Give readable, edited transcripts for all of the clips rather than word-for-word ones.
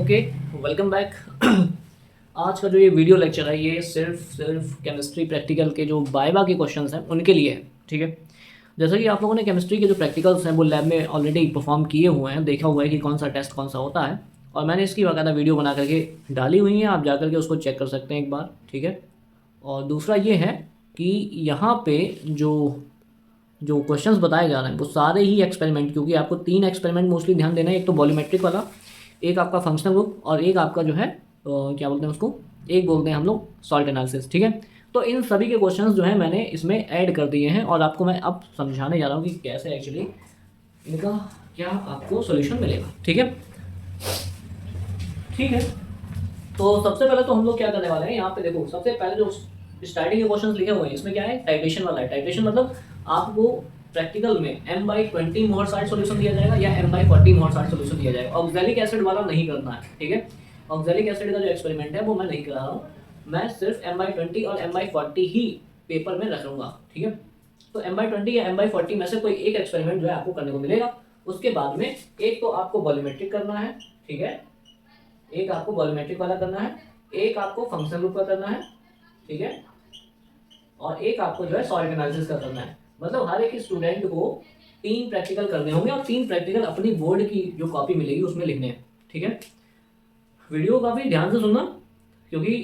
Okay, welcome back. आज का जो ये वीडियो लेक्चर है ये सिर्फ केमिस्ट्री प्रैक्टिकल के जो वाइवा के क्वेश्चंस हैं उनके लिए है। ठीक है, जैसा कि आप लोगों ने केमिस्ट्री के जो प्रैक्टिकल्स हैं वो लैब में ऑलरेडी परफॉर्म किए हुए हैं, देखा हुआ है कि कौन सा टेस्ट कौन सा होता है, और मैंने इसकी बाकायदा वीडियो बना करके डाली हुई है, आप जा करके उसको चेक कर सकते हैं एक बार। ठीक है, और दूसरा ये है कि यहाँ पे जो जो क्वेश्चंस बताए जा रहे हैं वो सारे ही एक्सपेरिमेंट, क्योंकि आपको 3 एक्सपेरिमेंट मोस्टली ध्यान देना है। एक तो वॉल्यूमेट्रिक वाला, एक आपका फंक्शनल ग्रुप, और एक आपका जो है क्या बोलते हैं उसको, एक बोलते हैं हम लोग सॉल्ट एनालिसिस। ठीक है, तो इन सभी के क्वेश्चंस जो है मैंने इसमें ऐड कर दिए हैं, और आपको मैं अब समझाने जा रहा हूँ कि कैसे एक्चुअली इनका क्या आपको सोल्यूशन मिलेगा। ठीक है, ठीक है। तो सबसे पहले तो हम लोग क्या करने वाले हैं, यहाँ पे देखो सबसे पहले जो स्टार्टिंग के क्वेश्चंस लिखे हुए हैं इसमें क्या है, टाइट्रेशन वाला है। टाइट्रेशन मतलब आपको प्रैक्टिकल में m/20 मोहर साल्ट सॉल्यूशन दिया जाएगा या m/40 मोहर साल्ट सॉल्यूशन दिया जाएगा। ऑक्सैलिक एसिड वाला नहीं करना है। ठीक है, ऑक्सैलिक एसिड का जो एक्सपेरिमेंट है वो मैं नहीं करा रहा हूँ, मैं सिर्फ m/20 और m/40 ही पेपर में रखूंगा। ठीक है, तो m/20 या m/40 में से कोई एक एक्सपेरिमेंट जो है आपको करने को मिलेगा। उसके बाद में एक तो आपको वॉल्यूमेट्रिक करना है, ठीक है, एक आपको वॉल्यूमेट्रिक वाला करना है, एक आपको फंक्शनल ग्रुप का करना है, ठीक है, और एक आपको जो है सॉल्ट एनालिसिस का करना है। मतलब हर एक स्टूडेंट को 3 प्रैक्टिकल करने होंगे, और 3 प्रैक्टिकल अपनी बोर्ड की जो कॉपी मिलेगी उसमें लिखने हैं। ठीक है, वीडियो काफ़ी ध्यान से सुनना, क्योंकि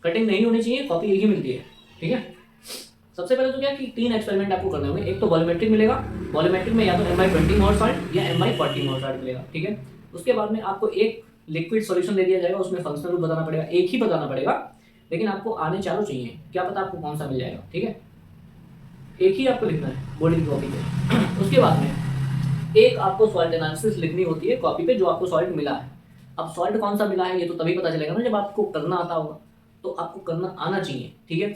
कटिंग नहीं होनी चाहिए, कॉपी एक ही मिलती है। ठीक है, सबसे पहले तो क्या कि 3 एक्सपेरिमेंट आपको करने होंगे। एक तो वॉल्यूमेट्रिक मिलेगा, वॉल्यूमेट्रिक में या तो m/20 मोहर साल्ट या m/40 मोहर साल्ट मिलेगा। ठीक है, उसके बाद में आपको एक लिक्विड सॉल्यूशन दे दिया जाएगा, उसमें फंक्शनल ग्रुप बताना पड़ेगा, एक ही बताना पड़ेगा, लेकिन आपको आने चारों चाहिए, क्या पता आपको कौन सा मिल जाएगा। ठीक है, एक ही आपको लिखना है बोर्ड की कॉपी पे। उसके बाद में एक आपको सॉल्ट एनालिसिस लिखनी होती है कॉपी पे, जो आपको सॉल्ट मिला है। अब सॉल्ट कौन सा मिला है ये तो तभी पता चलेगा ना जब आपको करना आता होगा, तो आपको करना आना चाहिए। ठीक है,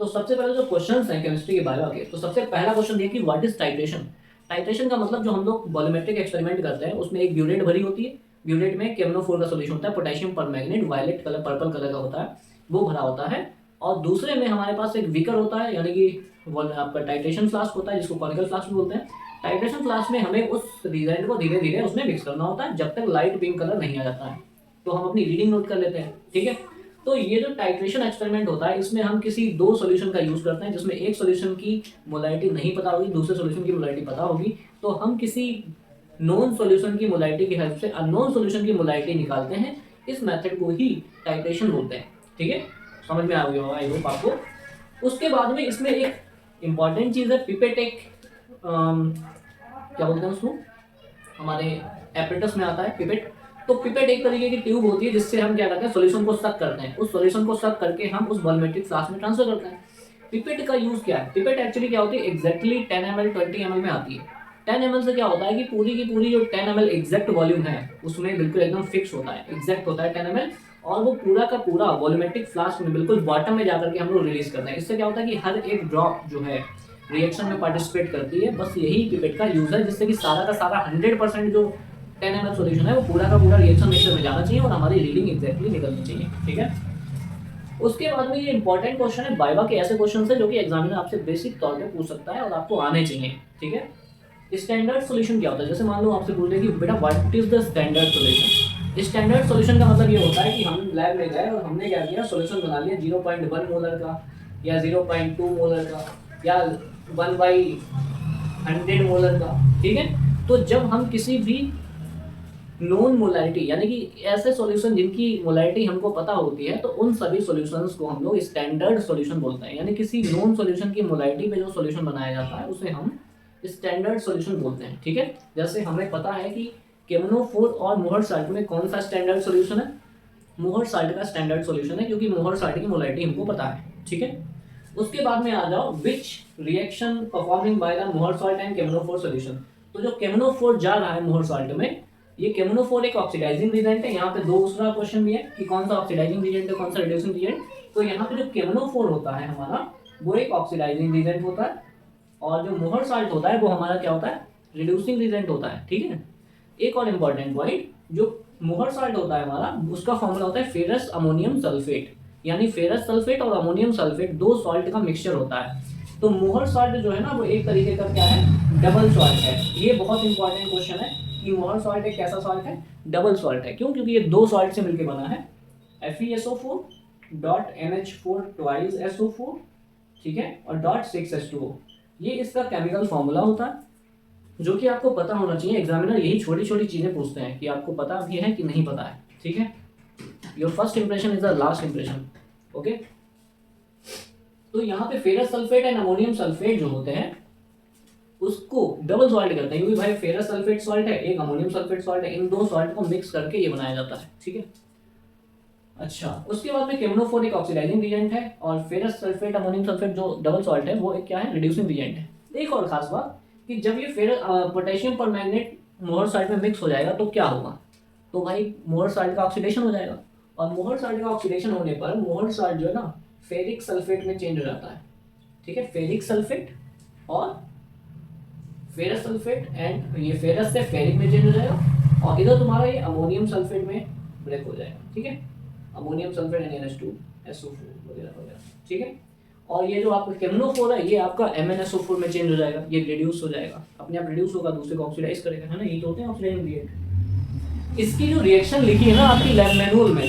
तो सबसे पहले जो क्वेश्चंस हैं केमिस्ट्री के बायो के, तो सबसे पहला क्वेश्चन ये कि व्हाट इज टाइट्रेशन। टाइट्रेशन का मतलब जो हम लोग वॉल्यूमेट्रिक एक्सपेरिमेंट करते हैं उसमें एक ब्यूरेट भरी होती है, ब्यूरेट में केमनोफोर का सोल्यूशन होता है, potassium permanganate violet colour purple colour का होता है, वो भरा होता है, और दूसरे में हमारे पास एक बीकर होता है, यानी कि आपका टाइट्रेशन फ्लास्क होता है, जिसको कॉनिकल फ्लास्क भी बोलते हैं। टाइट्रेशन फ्लास्क में हमें उस रिएजेंट को धीरे धीरे उसमें मिक्स करना होता है जब तक लाइट पिंक कलर नहीं आ जाता है। तो हम अपनी रीडिंग नोट कर लेते हैं। ठीक है, तो ये जो टाइट्रेशन एक्सपेरिमेंट होता है इसमें हम किसी 2 सॉल्यूशन का यूज करते हैं, जिसमें एक सॉल्यूशन की मोलारिटी नहीं पता होगी, दूसरे सॉल्यूशन की मोलारिटी पता होगी, तो हम किसी नॉन सॉल्यूशन की मोलारिटी की हेल्प से अननोन सॉल्यूशन की मोलारिटी निकालते हैं। इस मेथड को ही टाइट्रेशन बोलते हैं। ठीक है, समझ में आ गया होगा आई होप आपको। उसके बाद में इसमें एक इंपॉर्टेंट चीज है पिपेट। एक क्या बोलते हैं उसको, हमारे एपरेटस में आता है पिपेट। तो पिपेट एक तरीके की ट्यूब होती है जिससे हम क्या करते हैं, सॉल्यूशन को सक करते हैं, उस सॉल्यूशन को सक करके हम उस वॉल्यूमेट्रिक फ्लास्क में ट्रांसफर करते हैं। पिपेट का यूज क्या है, पिपेट एक्चुअली क्या होती है, एग्जैक्टली 10 ml 20 ml में आती है। 10 ml से क्या होता है कि पूरी की पूरी जो 10 ml एग्जैक्ट वॉल्यूम है उसमें बिल्कुल एकदम फिक्स होता है, एग्जैक्ट होता है 10 ml, और वो पूरा का पूरा वॉल्यूमेट्रिक फ्लास्क में बिल्कुल बॉटम में जाकर के हम लोग रिलीज करते हैं। इससे क्या होता है कि हर एक ड्रॉप जो है रिएक्शन में पार्टिसिपेट करती है। बस यही पिपेट का यूज है, जिससे कि सारा का सारा 100% जो 10 ml सॉल्यूशन है वो पूरा का पूरा रिएक्शन मिक्सर में जाना चाहिए और हमारी रीडिंग एग्जैक्टली निकलनी चाहिए। ठीक है, उसके बाद में ये इंपॉर्टेंट क्वेश्चन है, वाइवा के ऐसे क्वेश्चन है जो कि एग्जामिनर आपसे बेसिक तौर पे पूछ सकता है और आपको आने चाहिए। ठीक है, स्टैंडर्ड सॉल्यूशन क्या होता है, जैसे मान लो आपसे पूछ ले कि बेटा what is the standard solution. Standard solution का मतलब ये होता है कि हम लैब में गए और हमने क्या किया, सॉल्यूशन बना लिया 0.1 मोलर का या 0.2 मोलर का या 1/100 मोलर का। ठीक है, तो जब हम किसी भी नॉन मोलैरिटी, यानी कि ऐसे सॉल्यूशन जिनकी मोलैरिटी हमको पता होती है, तो उन सभी सॉल्यूशंस को हम लोग स्टैंडर्ड सॉल्यूशन बोलते हैं। यानी किसी नॉन सॉल्यूशन की मोलैरिटी पे जो सॉल्यूशन बनाया जाता है उसे हम स्टैंडर्ड सॉल्यूशन बोलते हैं। ठीक है, जैसे हमें पता है कि केमनोफोर और मोहर साल्ट में कौन सा स्टैंडर्ड सॉल्यूशन है, मोहर साल्ट का स्टैंडर्ड सॉल्यूशन है, क्योंकि मोहर साल्ट की मोलैरिटी हमको पता है। ठीक है, उसके बाद में आ जाओ which reaction performing by the मोहर साल्ट एंड केमनोफोर सॉल्यूशन। तो जो केमनोफोर जा रहा है मोहर साल्ट में, ये केमनोफोर एक ऑक्सीडाइजिंग रिएजेंट है। यहाँ पे दूसरा क्वेश्चन भी है कि कौन सा ऑक्सीडाइजिंग रिएजेंट है, कौन सा रिड्यूसिंग रिएजेंट। तो यहाँ पे जो केमनोफोर होता है हमारा वो एक ऑक्सीडाइजिंग रिएजेंट होता है, और जो मोहर साल्ट होता है वो हमारा क्या होता है, रिड्यूसिंग रिएजेंट होता है। ठीक है, एक और इम्पॉर्टेंट पॉइंट, जो मोहर साल्ट होता है हमारा उसका फॉर्मूला होता है फेरस अमोनियम सल्फेट, यानी फेरस सल्फेट और अमोनियम सल्फेट 2 सॉल्ट का मिक्सचर होता है। तो मोहर साल्ट जो है ना वो एक तरीके का क्या है, डबल सॉल्ट है। ये बहुत इंपॉर्टेंट क्वेश्चन है कि मोहर सॉल्ट एक कैसा सॉल्ट है, डबल सॉल्ट है। क्यों? क्योंकि ये दो सॉल्ट से मिलकर बना है, FeSO4 dot NH4 twice SO4, ठीक है, और डॉट 6H2O। ये इसका केमिकल फॉर्मूला होता है, जो कि आपको पता होना चाहिए। एग्जामिनर यही छोटी छोटी चीजें पूछते हैं कि आपको पता भी है कि नहीं पता है, ठीक है। Your first impression is the last impression, okay. तो यहाँ पे ferrous sulphate and ammonium sulphate जो होते हैं उसको डबल सॉल्ट करते हैं, क्योंकि भाई फेरस सल्फेट सॉल्ट है, एक अमोनियम सल्फेट सॉल्ट है, इन दो सॉल्ट को मिक्स करके ये बनाया जाता है, ठीक है। अच्छा, उसके बाद में केमनोफोर एक ऑक्सीडाइजिंग रिएजेंट है, और फेरस सल्फेट अमोनियम सल्फेट जो डबल सॉल्ट है वो एक क्या है, रिड्यूसिंग रिएजेंट है। एक और खास बात कि जब ये फेरस पोटेशियम परमैंगनेट मोहर सॉल्ट में मिक्स हो जाएगा तो क्या होगा, तो भाई मोहर सॉल्ट का ऑक्सीडेशन हो जाएगा, और मोहर सॉल्ट का ऑक्सीडेशन होने पर मोहर सॉल्ट जो है ना फेरिक सल्फेट में चेंज हो जाता है, ठीक है। फेरिक सल्फेट और फेरस सल्फेट, एंड ये फेरस से फेरिक में चेंज हो जाएगा, और इधर तुम्हारा ये अमोनियम सल्फेट में ब्रेक हो जाएगा, ठीक है। अमोनियम सल्फेट NH2 SO4 वगैरह वगैरह, ठीक है। और ये जो आपका केमनोफोर है ये आपका MnSO4 में चेंज हो जाएगा, ये रिड्यूस हो जाएगा, अपने आप रिड्यूस होगा, दूसरे को ऑक्सीडाइज करेगा, है ना, ये तो होते हैं ऑक्सीडाइजिंग रिएक्ट। इसकी जो रिएक्शन लिखी है ना आपकी लैब मैनुअल में,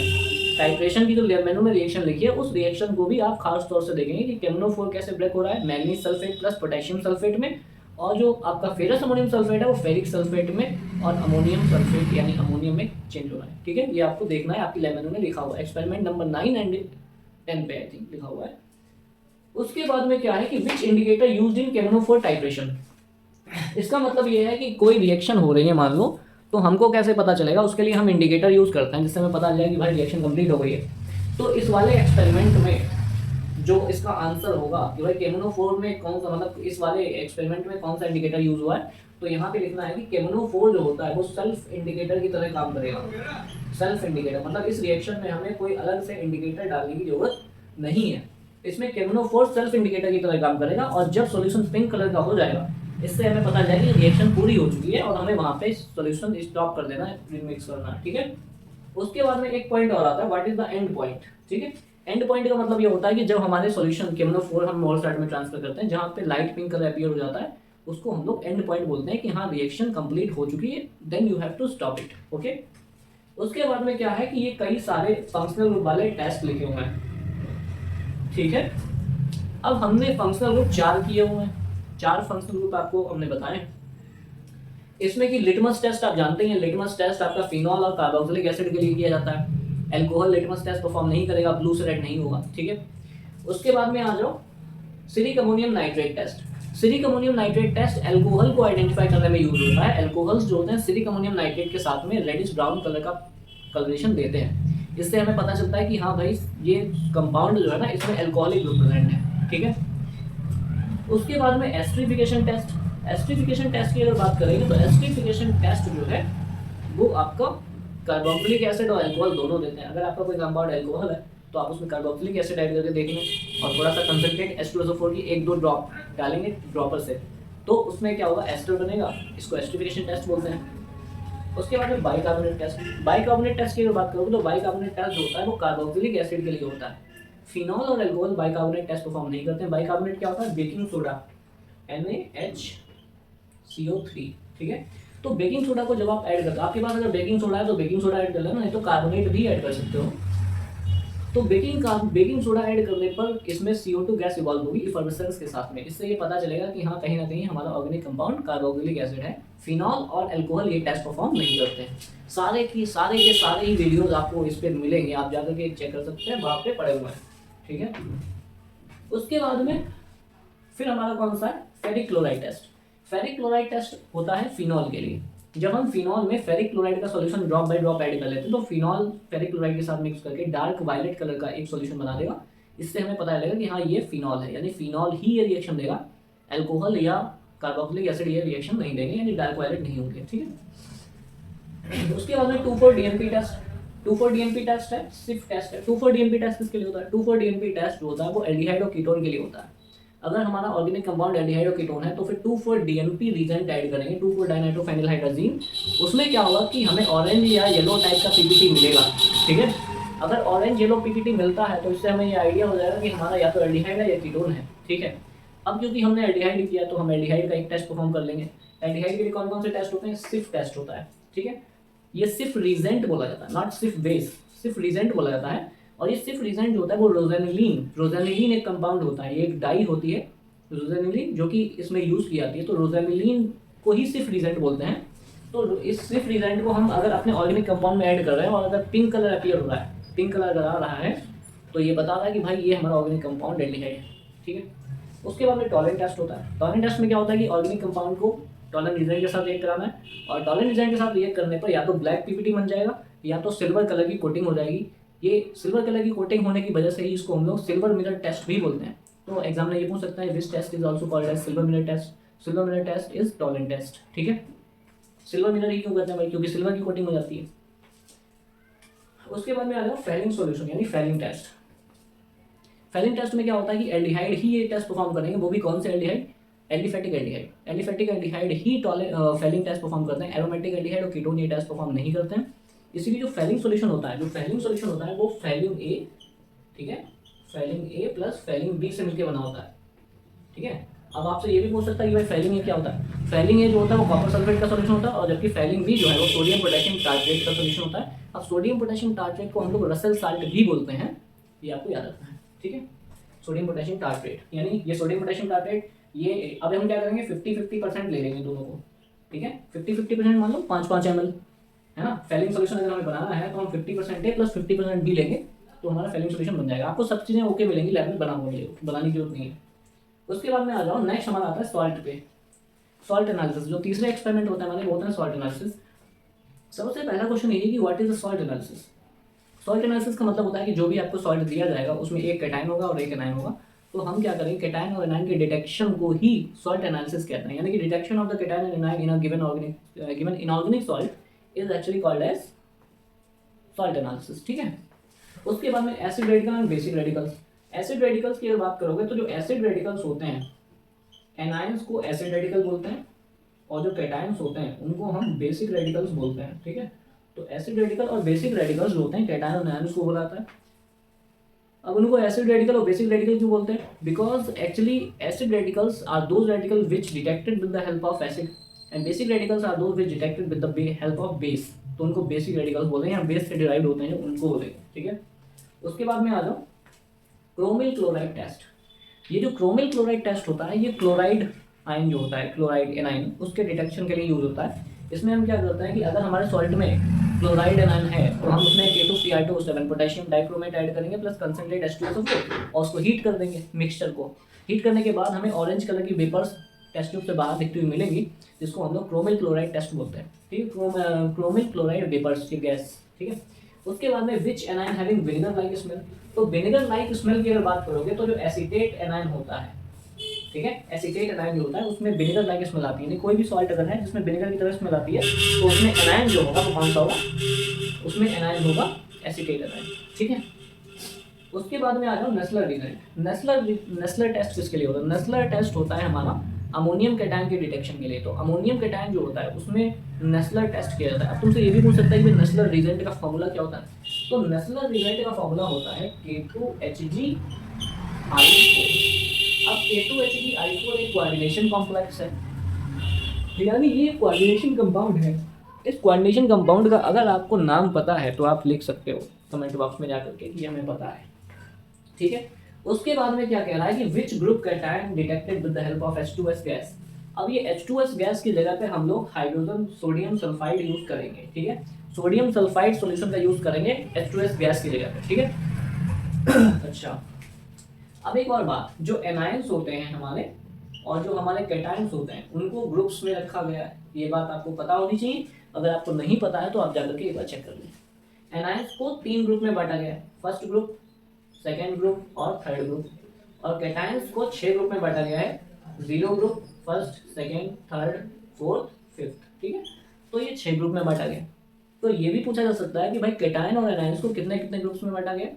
टाइट्रेशन की जो लैब मैनुअल में रिएक्शन लिखी है, उस रिएक्शन को भी आप खास तौर से देखेंगे कि केमनोफोर कैसे ब्रेक हो रहा है, manganese sulphate plus potassium sulphate में, और जो आपका फेरस अमोनियम सल्फेट है वो फेरिक सल्फेट में, और अमोनियम सल्फेट यानी अमोनियम में चेंज हो रहा है, ठीक है। ये आपको देखना है, आपकी लैब मैनुअल में लिखा हुआ है, एक्सपेरिमेंट नंबर 9 एंड 10 पे आई थिंक लिखा हुआ है। उसके बाद में क्या है कि which indicator used in chemnophore titration. इसका मतलब ये है कि कोई रिएक्शन हो रही है मान लो, तो हमको कैसे पता चलेगा, उसके लिए हम इंडिकेटर यूज करते हैं जिससे हमें पता चल जाए कि भाई रिएक्शन कंप्लीट हो गई है। तो इस वाले एक्सपेरिमेंट में जो इसका आंसर होगा कि भाई केमनोफोर में कौन सा, मतलब इस वाले एक्सपेरिमेंट में कौन सा इंडिकेटर यूज हुआ है, तो यहाँ पे लिखना है कि केमनोफोर जो होता है वो सेल्फ इंडिकेटर की तरह काम करेगा। सेल्फ इंडिकेटर मतलब इस रिएक्शन में हमें कोई अलग से इंडिकेटर डालने की जरूरत नहीं है, इसमें केमनोफोर सेल्फ इंडिकेटर की तरह काम करेगा, और जब सॉल्यूशन पिंक कलर का हो जाएगा इससे हमें पता चलेगा कि रिएक्शन पूरी हो चुकी है और हमें वहाँ पे सॉल्यूशन स्टॉप कर देना है, मिक्स करना है, ठीक है। उसके बाद में एक पॉइंट और आता है, what is the end point, ठीक है। एंड पॉइंट का मतलब ये होता है कि जब हमारे सॉल्यूशन केमनोफोर हम मोहर सॉल्ट में ट्रांसफर करते हैं, जहाँ पे लाइट पिंक कलर अपीयर हो जाता है, उसको हम लोग एंड पॉइंट बोलते हैं कि हाँ रिएक्शन कंप्लीट हो चुकी है, then you have to stop it, okay. उसके बाद में क्या है कि ये कई सारे फंक्शनल ग्रुप वाले टेस्ट लिखे हुए हैं, ठीक है। अब हमने फंक्शनल ग्रुप 4 किए हुए हैं, 4 फंक्शनल ग्रुप आपको हमने बताए। इसमें कि लिटमस टेस्ट आप जानते हैं, लिटमस टेस्ट आपका फिनॉल और कार्बोक्सिलिक एसिड के लिए किया जाता है। एल्कोहल लिटमस टेस्ट परफॉर्म नहीं करेगा, ब्लू से रेड नहीं होगा, ठीक है। उसके बाद में आ जाओ ceric ammonium nitrate test. Ceric ammonium nitrate test alcohol को आइडेंटिफाई करने में यूज होता है। एल्कोहल्स जो होते हैं सिरिक अमोनियम नाइट्रेट के साथ में रेडिश ब्राउन कलर का कलरेशन देते हैं, इससे हमें पता चलता है कि हाँ भाई ये कंपाउंड जो है ना इसमें एल्कोहलिक ग्रुप प्रेजेंट है, ठीक है। उसके बाद में एस्टरीफिकेशन टेस्ट। एस्टरीफिकेशन टेस्ट की अगर बात करेंगे तो एस्टरीफिकेशन टेस्ट जो है वो आपका कार्बोक्सिलिक एसिड और अल्कोहल दोनों देते हैं। अगर आपका कोई कंपाउंड अल्कोहल है तो आप उसमें कार्बोक्सिलिक एसिड ऐड करके देखेंगे और थोड़ा सा कंसंट्रेट H2SO4 की 1-2 ड्रॉप डालेंगे ड्रॉपर से, तो उसमें क्या होगा, एस्टर बनेगा, इसको एस्टरीफिकेशन टेस्ट बोलते हैं। उसके बाद में बाइकार्बोनेट टेस्ट। बाइकार्बोनेट टेस्ट की अगर बात करोगे तो बाइकार्बोनेट टेस्ट जो होता है वो कार्बोक्सिलिक एसिड के लिए होता है। फिनॉल और अल्कोहल बाइकार्बोनेट टेस्ट परफॉर्म नहीं करते हैं। बाइकार्बोनेट क्या होता है, बेकिंग सोडा NaHCO3, ठीक है। तो बेकिंग सोडा को जब आप ऐड करते हो, आपके पास अगर बेकिंग सोडा है तो बेकिंग सोडा ऐड कर लेना, नहीं तो कार्बोनेट भी ऐड कर सकते हो। तो बेकिंग सोडा ऐड करने पर इसमें CO2 गैस इवॉल्व होगी इफर्वेसेंस के साथ में, इससे ये पता चलेगा कि हाँ कहीं ना कहीं हमारा ऑर्गेनिक कंपाउंड कार्बोक्सिलिक एसिड है। फिनॉल और अल्कोहल ये टेस्ट परफॉर्म नहीं करते हैं। सारे के सारे ही वीडियोस आपको इस पर मिलेंगे, आप जाकर के चेक कर सकते हैं, वहाँ पे पड़े हुए हैं, ठीक है। उसके बाद में फिर हमारा कौन सा है, ferric chloride test. Ferric chloride test होता है फिनॉल के लिए। जब हम फिनॉल में फेरिक क्लोराइड का solution drop by drop add कर लेते हैं तो फिनॉल फेरिक क्लोराइड के साथ मिक्स करके डार्क वायलेट कलर का एक सॉल्यूशन बना देगा। इससे हमें पता चलेगा कि हाँ ये फिनॉल है, यानी फिनॉल ही ये रिएक्शन देगा, अल्कोहल या कार्बोक्सिलिक एसिड ये रिएक्शन नहीं देंगे, यानी डार्क वायलेट नहीं होंगे, ठीक है। उसके बाद में 2,4-DNP टेस्ट। 2,4-DNP टेस्ट है, सिर्फ टेस्ट है। 2,4-DNP टेस्ट किसके लिए होता है, 2,4-DNP टेस्ट जो होता है वो एल्डिहाइड और कीटोन के लिए होता है। अगर हमारा ऑर्गेनिक कंपाउंड एल्डिहाइड और कीटोन है तो फिर 2,4-DNP रीजेंट ऐड करेंगे, 2,4-डाइनाइट्रोफेनिलहाइड्राजीन। उसमें क्या होगा कि हमें ऑरेंज या येलो टाइप का पीपीटी मिलेगा, ठीक है। अगर ऑरेंज येलो पीपीटी मिलता है तो इससे हमें ये आइडिया हो जाएगा कि हमारा या तो एल्डिहाइड है या कीटोन है, ठीक है। अब क्योंकि हमने एल्डिहाइड किया तो हम एल्डिहाइड का एक टेस्ट परफॉर्म कर लेंगे। एल्डिहाइड के लिए कौन कौन से टेस्ट होते हैं? सिर्फ टेस्ट होता है, ठीक है। ये सिर्फ रीजेंट बोला जाता है, नॉट सिर्फ बेस, सिर्फ रीजेंट बोला जाता है। और ये सिर्फ रीजेंट जो होता है वो रोजेनिलीन एक कंपाउंड होता है, ये एक डाई होती है रोजेनिलीन जो कि इसमें यूज की जाती है। तो रोजेनिलीन को ही सिर्फ रीजेंट बोलते हैं। तो इस सिर्फ रीजेंट को हम अगर अपने ऑर्गेनिक कंपाउंड में ऐड कर रहे हैं और अगर पिंक कलर अपीयर हो रहा है, पिंक कलर अगर आ रहा है, तो ये बता रहा है कि भाई ये हमारा ऑर्गेनिक कंपाउंड एल्डिहाइड है, ठीक है। उसके बाद में टॉलेंट टेस्ट होता है। टॉलेंट टेस्ट में क्या होता है कि ऑर्गेनिक कंपाउंड को टॉलेंट रीजेंट के साथ रिएक्ट कराना है, और टॉलेंट रीजेंट के साथ रिएक्ट करने पर या तो ब्लैक पीपीटी बन जाएगा या तो सिल्वर कलर की कोटिंग हो जाएगी। ये सिल्वर कलर की कोटिंग होने की वजह से ही इसको हम लोग सिल्वर मिरर टेस्ट भी बोलते हैं। तो एग्जाम में ये पूछ सकता है which test is also called as silver mirror test. Silver mirror test is Tollens test, ठीक है। सिल्वर मिरर ही क्यों कहते हैं भाई? क्योंकि सिल्वर की कोटिंग हो जाती है। उसके बाद में आ जाओ फेलिंग सॉल्यूशन यानी फेलिंग टेस्ट। फेलिंग टेस्ट में क्या होता है कि एल्डिहाइड ही ये टेस्ट परफॉर्म करेंगे, वो भी कौन से aldehyde? Aliphatic aldehyde. Aliphatic aldehyde ही फेलिंग टेस्ट परफॉर्म करते हैं। एरोमेटिक एल्डिहाइड और कीटोन ये टेस्ट परफॉर्म नहीं करते हैं। इसीलिए जो फेलिंग सॉल्यूशन होता है, वो फेलिंग ए, ठीक है, Fehling A plus Fehling B से मिलकर बना होता है, ठीक है। अब आपसे ये भी पूछ सकता है कि भाई फेलिंग ए क्या होता है? फेलिंग ए जो होता है वो कॉपर सल्फेट का सॉल्यूशन होता है, और जबकि फेलिंग बी जो है वो सोडियम पोटेशियम टार्ट्रेट का सॉल्यूशन होता है। अब सोडियम पोटेशियम टार्ट्रेट को हम लोग रसेल साल्ट भी बोलते हैं, ये आपको याद रखना है, ठीक है। सोडियम पोटेशियम टार्ट्रेट यानी ये सोडियम पोटेशियम टार्ट्रेट, ये अब हम क्या करेंगे 50-50% ले लेंगे दोनों को, ठीक है। 50-50% मान लो 5-5 ml, है ना। फेलिंग सोल्यूशन अगर हमें बनाना है तो हम 50% ए प्लस 50% बी लेंगे तो हमारा फेलिंग सोल्यूशन बन जाएगा। आपको सब चीज़ें ओके मिलेंगी, लैब में बना हुआ मिलेगा, बनाने की जरूरत नहीं है। उसके बाद में आ जाओ नेक्स्ट हमारा आता है सॉल्ट पे। सॉल्ट एनालिसिस, जो तीसरा एक्सपेरिमेंट होता है हमारे वो होता है सॉल्ट एनालिसिस। सबसे पहला क्वेश्चन ये है कि what is the salt analysis. Salt analysis का मतलब होता है कि जो भी आपको सॉल्ट दिया जाएगा उसमें एक कैटायन होगा और एक एनायन होगा, तो हम क्या करेंगे कैटायन और एनायन के डिटेक्शन को ही सॉल्ट एनालिसिस कहते हैं। यानी कि detection of the cation and anion in a given inorganic salt is actually called as salt analysis, ठीक है। उसके बाद में acid radical and basic radicals. Acid radicals की अगर बात करोगे तो जो एसिड रेडिकल्स होते हैं, एनायंस को एसिड रेडिकल बोलते हैं और जो कैटायंस होते हैं उनको हम बेसिक रेडिकल्स बोलते हैं, ठीक है। तो एसिड रेडिकल और बेसिक रेडिकल्स जो होते हैं कैटायन और एनायंस को बोला जाता है। अब उनको एसिड रेडिकल और बेसिक रेडिकल क्यों बोलते हैं? Because actually acid radicals are those radical which detected with the help of acid and basic radicals are those which detected with the help of base. तो उनको बेसिक रेडिकल्स बोलते हैं या base से derived होते हैं जो उनको बोलेंगे, ठीक है। उसके बाद में आ जाओ क्रोमिल क्लोराइड टेस्ट। ये जो क्रोमिल क्लोराइड टेस्ट होता है ये क्लोराइड आयन जो होता है, क्लोराइड एनायन, उसके डिटेक्शन के लिए यूज होता है। इसमें हम क्या करते हैं कि अगर हमारे सॉल्ट में क्लोराइड एनायन है तो हम उसमें K2Cr2O7 पोटेशियम डाइक्रोमेट ऐड करेंगे प्लस कंसंट्रेट H2SO4 और उसको हीट कर देंगे। मिक्सचर को हीट करने के बाद हमें ऑरेंज कलर की वेपर्स टेस्ट ट्यूब से बाहर दिखती हुई मिलेगी, जिसको हम लोग क्रोमिल क्लोराइड टेस्ट बोलते हैं, ठीक है। क्रोमिल क्लोराइड वेपर्स की गैस, ठीक है। उसके बाद में which anion having vinegar like smell. तो विनेगर लाइक स्मेल की अगर बात करोगे तो जो एसीटेट एनायन होता है, ठीक है, एसीटेट एनायन जो होता है उसमें विनेगर लाइक स्मेल आती है। यानी कोई भी सॉल्ट अगर है जिसमें विनेगर की तरह स्मेल आती है तो उसमें एनायन जो होगा वो कौन सा होगा? उसमें एनायन होगा एसीटेट एनायन, ठीक है। उसके बाद में आ जाओ नेस्लर रिजल्ट। नेस्लर टेस्ट किसके लिए होता है? नेस्लर टेस्ट होता है हमारा अमोनियम कैटायन के डिटेक्शन के लिए। तो अमोनियम कैटायन जो होता है उसमें नेस्लर टेस्ट किया जाता है। अब तुमसे ये भी पूछ सकता है कि नेस्लर रिजल्ट का फॉर्मूला क्या होता है? तो नेस्लर रिजल्ट का फॉर्मूला होता है K2HgI4। अब K2HgI4 एक कोऑर्डिनेशन कॉम्प्लेक्स है, यानी ये कोऑर्डिनेशन कंपाउंड है। इस कोऑर्डिनेशन कंपाउंड का अगर आपको नाम पता है तो आप लिख सकते हो कमेंट बॉक्स में जाकर के कि हमें पता है, ठीक है। उसके बाद में क्या कह रहा है कि which group cation detected with the help of H2S gas. अब ये H2S गैस की जगह पे हम लोग हाइड्रोजन सोडियम सल्फाइड यूज करेंगे, ठीक है। सोडियम सल्फाइड सॉल्यूशन का यूज करेंगे H2S गैस की जगह पे, ठीक है। अच्छा, अब एक और बात, जो एनायंस होते हैं हमारे और जो हमारे कैटायंस होते हैं उनको ग्रुप्स में रखा गया है। ये बात आपको पता होनी चाहिए। अगर आपको नहीं पता है तो आप जाकर के एक बार चेक कर लें। एनायंस को 3 ग्रुप में बांटा गया है, फर्स्ट ग्रुप, सेकेंड ग्रुप और थर्ड ग्रुप। और कैटायंस को 6 ग्रुप में बांटा गया है, 0 group, first, second, third, fourth, fifth, ठीक है। तो ये 6 ग्रुप में बांटा गया। तो ये भी पूछा जा सकता है कि भाई कैटायन और एनायंस को कितने कितने ग्रुप्स में बांटा गया?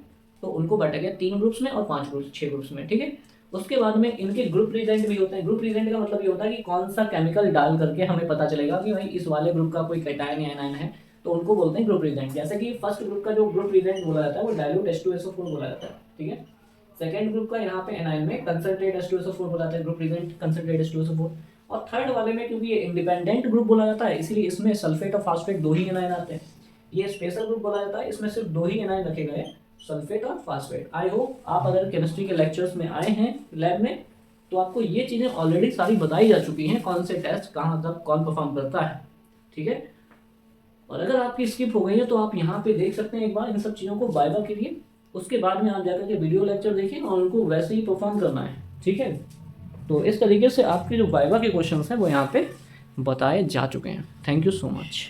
तो उनको बांटा गया 3 ग्रुप्स में और 5 ग्रुप्स, 6 ग्रुप्स में, ठीक है। उसके बाद में इनके ग्रुप रिजेंट भी होते हैं। ग्रुप रिजेंट का मतलब ये होता है कि कौन सा केमिकल डाल करके हमें पता चलेगा कि भाई इस वाले ग्रुप का कोई कैटायन या एनायन है, तो उनको बोलते हैं ग्रुप रिजेंट। जैसे कि फर्स्ट ग्रुप का जो ग्रुप रिजेंट बोला जाता है वो डाइल्यूट H2SO4 बोला जाता है, ठीक है। सेकेंड ग्रुप का यहाँ पे एनाइन में कंसंट्रेट H2SO4 बोला जाता है, ग्रुप प्रेजेंट कंसंट्रेट H2SO4। और थर्ड वाले में क्योंकि ये इंडिपेंडेंट ग्रुप बोला जाता है इसीलिए इसमें सल्फेट और फास्फेट दो ही एनाइन आते हैं। ये स्पेशल ग्रुप बोला जाता है, इसमें सिर्फ दो ही एनाइन रखे गए, सल्फेट और फास्फेट। आई होप आप अगर केमिस्ट्री के लेक्चर्स में आए हैं लैब में तो आपको ये चीज़ें ऑलरेडी सारी बताई जा चुकी हैं, कौन से टेस्ट कहाँ तक कौन परफॉर्म करता है, ठीक है। और अगर आपकी स्किप हो गई है तो आप यहाँ पे देख सकते हैं एक बार इन सब चीज़ों को वाइवा के लिए, उसके बाद में आप जाकर के वीडियो लेक्चर देखिए और उनको वैसे ही परफॉर्म करना है, ठीक है। तो इस तरीके से आपके जो वाइवा के क्वेश्चंस हैं वो यहाँ पे बताए जा चुके हैं। Thank you so much.